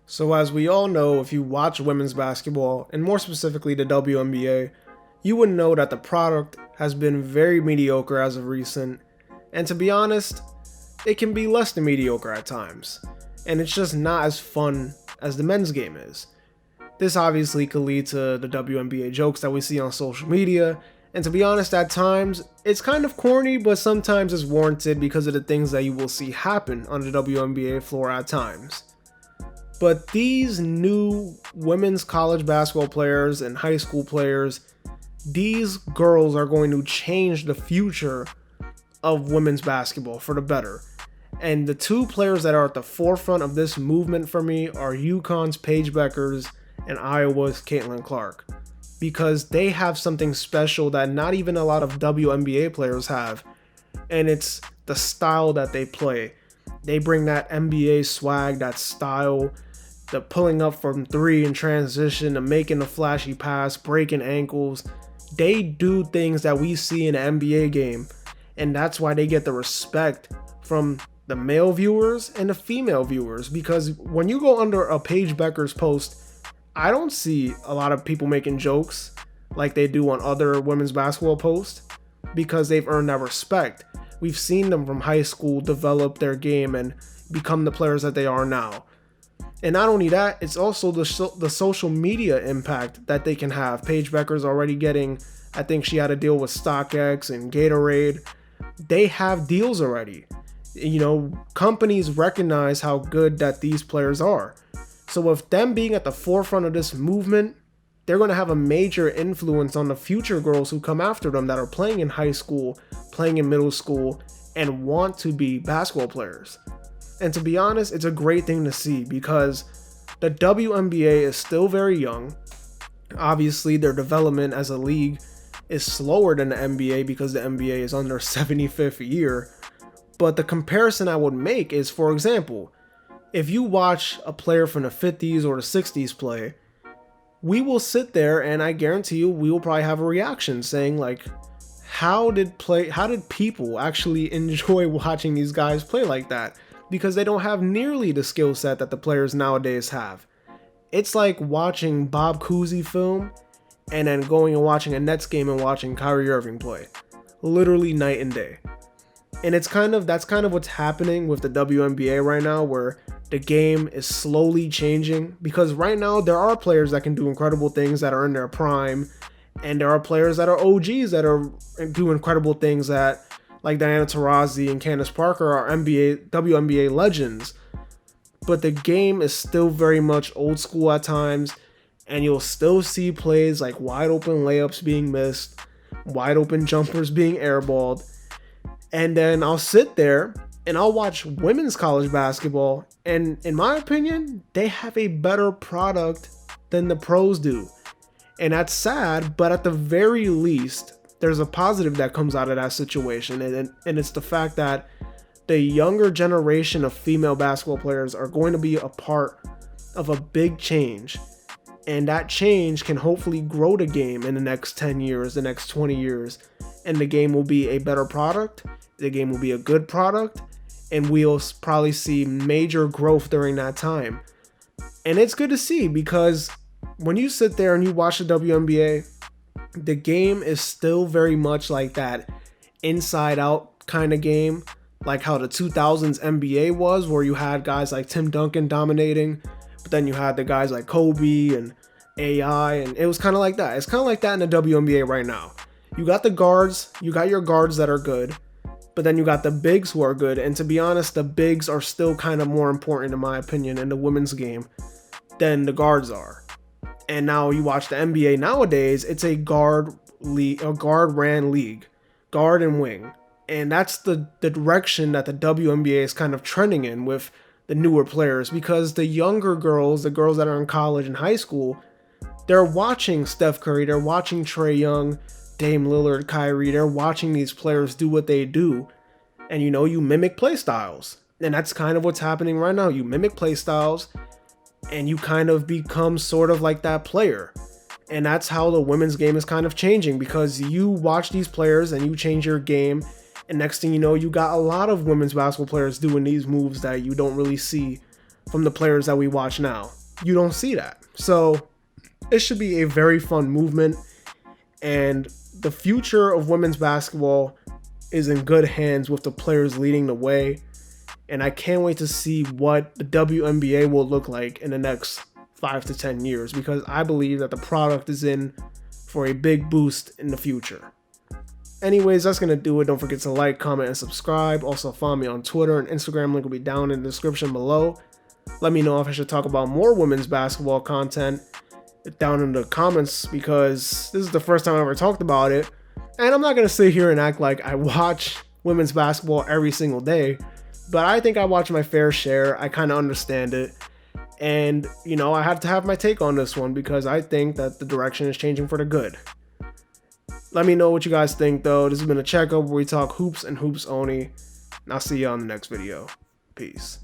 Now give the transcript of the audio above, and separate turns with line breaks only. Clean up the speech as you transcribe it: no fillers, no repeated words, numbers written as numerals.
So as we all know, if you watch women's basketball, and more specifically the WNBA, you would know that the product has been very mediocre as of recent, and to be honest, it can be less than mediocre at times, and it's just not as fun as the men's game is. This obviously could lead to the WNBA jokes that we see on social media, and to be honest, at times, it's kind of corny, but sometimes it's warranted because of the things that you will see happen on the WNBA floor at times. But these new women's college basketball players and high school players, these girls are going to change the future of women's basketball for the better. And the two players that are at the forefront of this movement for me are UConn's Paige Bueckers and Iowa's Caitlin Clark. Because they have something special that not even a lot of WNBA players have. And it's the style that they play. They bring that NBA swag, that style, the pulling up from three in transition, the making a flashy pass, breaking ankles. They do things that we see in the NBA game, and that's why they get the respect from the male viewers and the female viewers, because when you go under a Paige Bueckers post, I don't see a lot of people making jokes like they do on other women's basketball posts, because they've earned that respect. We've seen them from high school develop their game and become the players that they are now. And not only that, it's also the social media impact that they can have. Paige Bueckers already getting, I think she had a deal with StockX and Gatorade. They have deals already. You know, companies recognize how good that these players are. So with them being at the forefront of this movement, they're going to have a major influence on the future girls who come after them that are playing in high school, playing in middle school, and want to be basketball players. And to be honest, it's a great thing to see because the WNBA is still very young. Obviously, their development as a league is slower than the NBA because the NBA is on their 75th year. But the comparison I would make is, for example, if you watch a player from the 50s or the 60s play, we will sit there and I guarantee you we will probably have a reaction saying like, how did people actually enjoy watching these guys play like that? Because they don't have nearly the skill set that the players nowadays have. It's like watching Bob Cousy film and then going and watching a Nets game and watching Kyrie Irving play. Literally night and day. And that's kind of what's happening with the WNBA right now, where the game is slowly changing, because right now there are players that can do incredible things that are in their prime, and there are players that are OGs that are do incredible things that, like Diana Taurasi and Candace Parker, are WNBA legends. But the game is still very much old school at times, and you'll still see plays like wide open layups being missed, wide open jumpers being airballed. And then I'll sit there and I'll watch women's college basketball, and in my opinion, they have a better product than the pros do. And that's sad, but at the very least, there's a positive that comes out of that situation, and it's the fact that the younger generation of female basketball players are going to be a part of a big change, and that change can hopefully grow the game in the next 10 years, the next 20 years, and the game will be a better product, the game will be a good product, and we'll probably see major growth during that time. And it's good to see, because when you sit there and you watch the WNBA, the game is still very much like that inside out kind of game, like how the 2000s NBA was, where you had guys like Tim Duncan dominating, but then you had the guys like Kobe and AI, and it was kind of like that. It's kind of like that in the WNBA right now. You got the guards, you got your guards that are good, but then you got the bigs who are good, and to be honest, the bigs are still kind of more important in my opinion in the women's game than the guards are. And now you watch the NBA nowadays, it's a guard ran league, guard and wing. And that's the direction that the WNBA is kind of trending in with the newer players, because the younger girls, the girls that are in college and high school, they're watching Steph Curry, they're watching Trae Young, Dame Lillard, Kyrie, they're watching these players do what they do. And you mimic play styles. And that's kind of what's happening right now. You mimic play styles, and you kind of become sort of like that player. And that's how the women's game is kind of changing, because you watch these players and you change your game, and next thing you know, you got a lot of women's basketball players doing these moves that you don't really see from the players that we watch now. You don't see that. So it should be a very fun movement, and the future of women's basketball is in good hands with the players leading the way. And I can't wait to see what the WNBA will look like in the next 5 to 10 years, because I believe that the product is in for a big boost in the future. Anyways, that's going to do it. Don't forget to like, comment, and subscribe. Also, follow me on Twitter and Instagram. Link will be down in the description below. Let me know if I should talk about more women's basketball content down in the comments, because this is the first time I ever talked about it. And I'm not going to sit here and act like I watch women's basketball every single day, but I think I watch my fair share. I kind of understand it. And, you know, I have to have my take on this one because I think that the direction is changing for the good. Let me know what you guys think, though. This has been a checkup where we talk hoops and hoops only. And I'll see you on the next video. Peace.